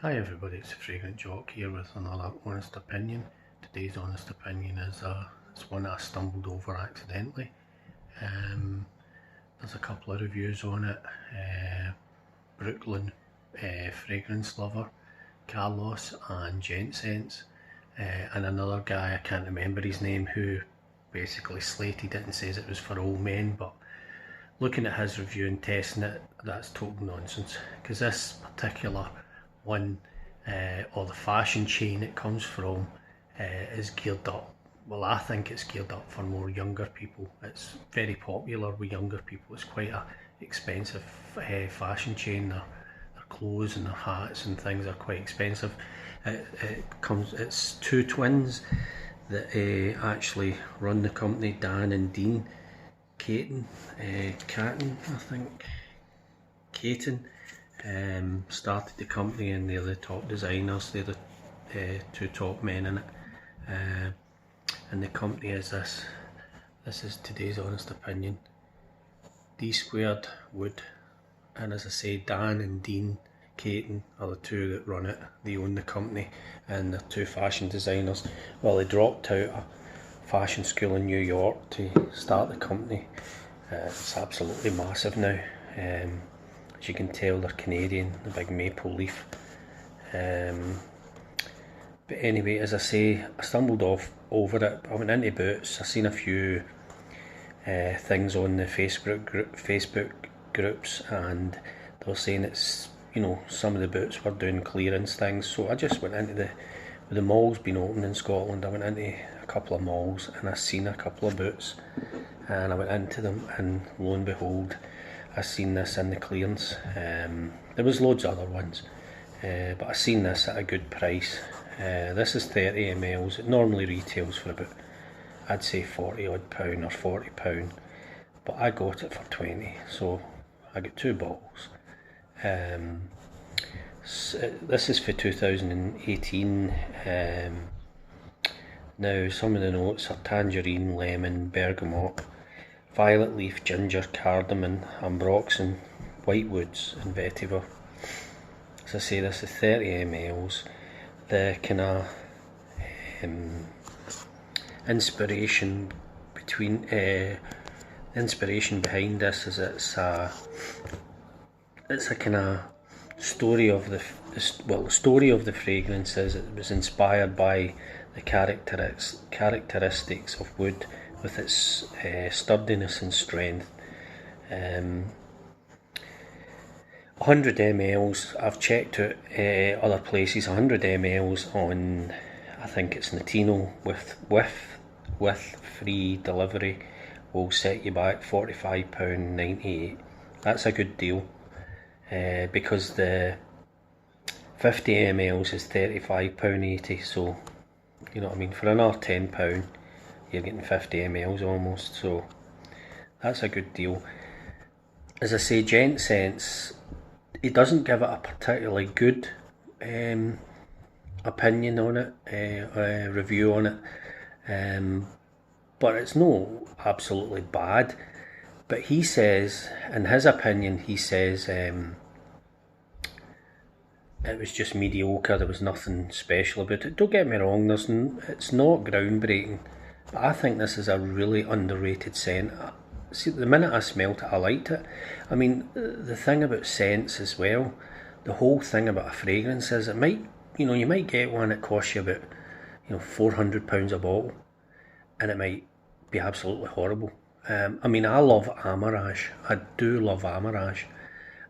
Hi everybody, it's Fragrant Jock here with another honest opinion. Today's honest opinion is it's one that I stumbled over accidentally. There's a couple of reviews on it. Brooklyn Fragrance Lover, Carlos and Gent Sense, and another guy, I can't remember his name, who basically slated it and says it was for all men, but looking at his review and testing it, that's total nonsense, because this particular one, or the fashion chain it comes from, is geared up, well, I think it's geared up for more younger people. It's very popular with younger people. It's quite a expensive fashion chain. Their clothes and their hats and things are quite expensive. It's two twins that actually run the company, Dan and Dean Caton, I think. Caton started the company, and they're the top designers. They're the two top men in it, and the company is this. This is today's honest opinion. DSQUARED2, and as I say, Dan and Dean Caton are the two that run it. They own the company, and they're two fashion designers. Well, they dropped out of fashion school in New York to start the company. It's absolutely massive now. As you can tell, they're Canadian, the big maple leaf. But anyway, as I say, I stumbled over it. I went into Boots. I seen a few things on the Facebook groups, and they were saying it's, you know, some of the Boots were doing clearance things. So I just went into the malls being open in Scotland. I went into a couple of malls and I seen a couple of Boots, and I went into them, and lo and behold, I seen this in the clearance. There was loads of other ones, but I seen this at a good price. This is 30 ml. It normally retails for about, I'd say, £40 odd or £40, but I got it for 20, so I got 2 bottles. This is for 2018. Now, some of the notes are tangerine, lemon, bergamot, violet leaf, ginger, cardamom, ambroxan, white woods and vetiver. As I say, this is 30 ml. The kind of inspiration behind this is it's a kind of story of the story of the fragrance is it was inspired by the characteristics of wood with its sturdiness and strength. 100 ml, I've checked out other places, 100 ml on, I think it's Notino, with free delivery will set you back £45.98. That's a good deal, because the 50 ml is £35.80, so you know what I mean, for another £10 you're getting 50 ml almost, so that's a good deal. As I say, Gent Sense, he doesn't give it a particularly good opinion on it, review on it, but it's no absolutely bad. But he says, in his opinion, he says it was just mediocre. There was nothing special about it. Don't get me wrong, it's not groundbreaking, but I think this is a really underrated scent. See, the minute I smelt it, I liked it. I mean, the thing about scents as well, the whole thing about a fragrance is it might, you know, you might get one that costs you about, you know, £400 a bottle, and it might be absolutely horrible. I mean, I love Amarage. I do love Amarage,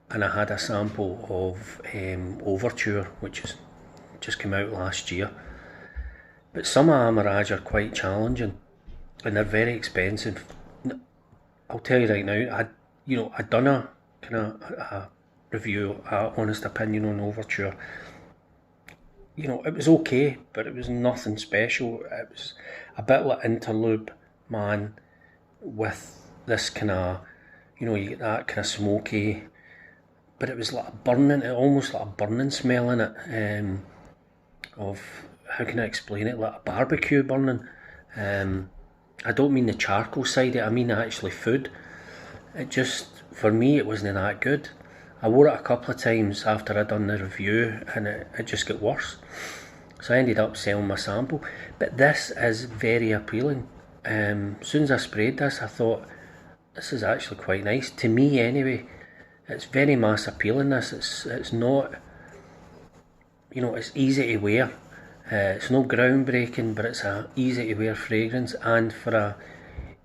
and I had a sample of Overture, which has just come out last year. But some Amarage are quite challenging, and they're very expensive. I'll tell you right now, I'd done a kind of a review, a honest opinion on Overture. You know, it was okay, but it was nothing special. It was a bit like Interlude Man with this kind of, you know, you get that kind of smoky, but it was like a burning, almost like a burning smell in it, of, how can I explain it, like a barbecue burning. I don't mean the charcoal side of it, I mean actually food. It just, for me, it wasn't that good. I wore it a couple of times after I'd done the review, and it just got worse. So I ended up selling my sample. But this is very appealing. As soon as I sprayed this, I thought, this is actually quite nice. To me anyway, it's very mass appealing, this. It's not, you know, it's easy to wear. It's no groundbreaking, but it's a easy to wear fragrance, and for a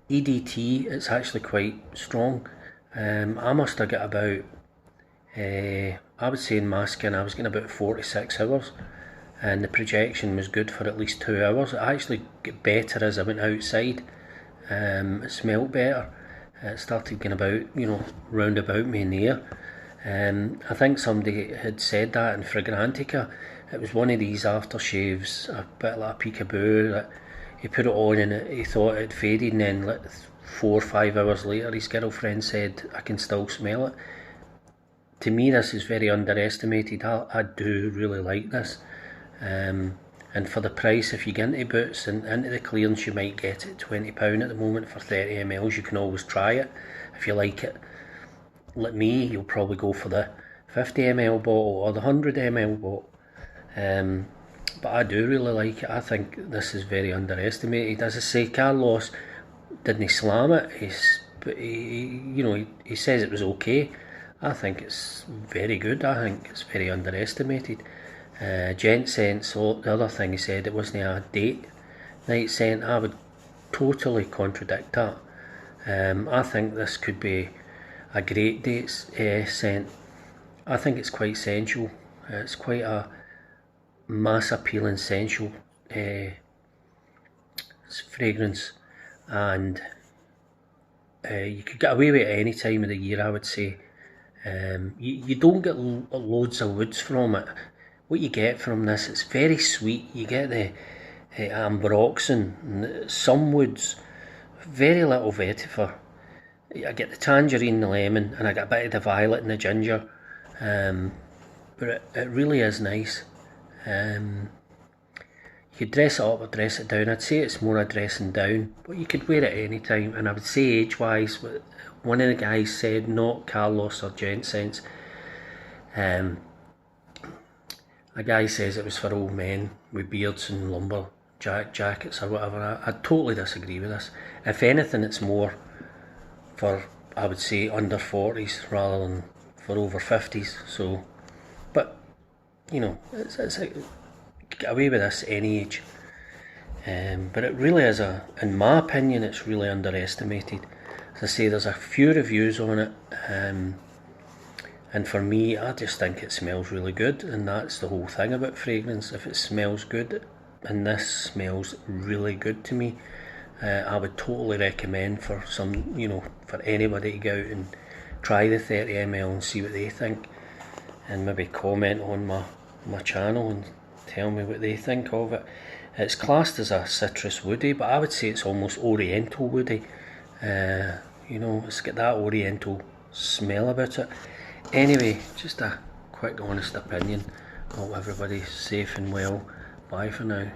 EDT it's actually quite strong. I must have got about, I would say in my skin I was getting about 46 hours, and the projection was good for at least 2 hours. It actually got better as I went outside. It smelled better. It started getting about, you know, round about me in the air. I think somebody had said that in Fragrantica. It was one of these aftershaves, a bit like a peekaboo, that he put it on and he thought it faded, and then like 4 or 5 hours later his girlfriend said, I can still smell it. To me this is very underestimated. I do really like this. And for the price, if you get into Boots and into the clearance, you might get it £20 at the moment for 30ml. You can always try it. If you like it, like me, you'll probably go for the 50ml bottle or the 100ml bottle. But I do really like it. I think this is very underestimated. As I say, Carlos didn't slam it, but he says it was okay. I think it's very good. I think it's very underestimated. Gent scent, so the other thing he said, it wasn't a date night scent. I would totally contradict that. I think this could be a great date scent. I think it's quite sensual. It's quite a mass appealing sensual fragrance, and you could get away with it any time of the year, I would say. You don't get loads of woods from it. What you get from this, it's very sweet. You get the ambroxan, some woods, very little vetiver. I get the tangerine, the lemon, and I get a bit of the violet and the ginger. But it really is nice. You could dress it up or dress it down. I'd say it's more a dressing down, but you could wear it any time. And I would say age-wise, one of the guys said not Carlos or Gent scents. A guy says it was for old men with beards and lumberjack jackets or whatever. I totally disagree with this. If anything, it's more for, I would say, under 40s rather than for over 50s. So, but you know, it's get away with this any age. But it really is in my opinion, it's really underestimated. As I say, there's a few reviews on it, and for me, I just think it smells really good, and that's the whole thing about fragrance. If it smells good, and this smells really good to me, I would totally recommend for for anybody to go out and try the 30ml and see what they think, and maybe comment on my channel and tell me what they think of it. It's classed as a citrus woody, but I would say it's almost oriental woody. It's got that oriental smell about it. Anyway, just a quick honest opinion. Hope everybody's safe and well. Bye for now.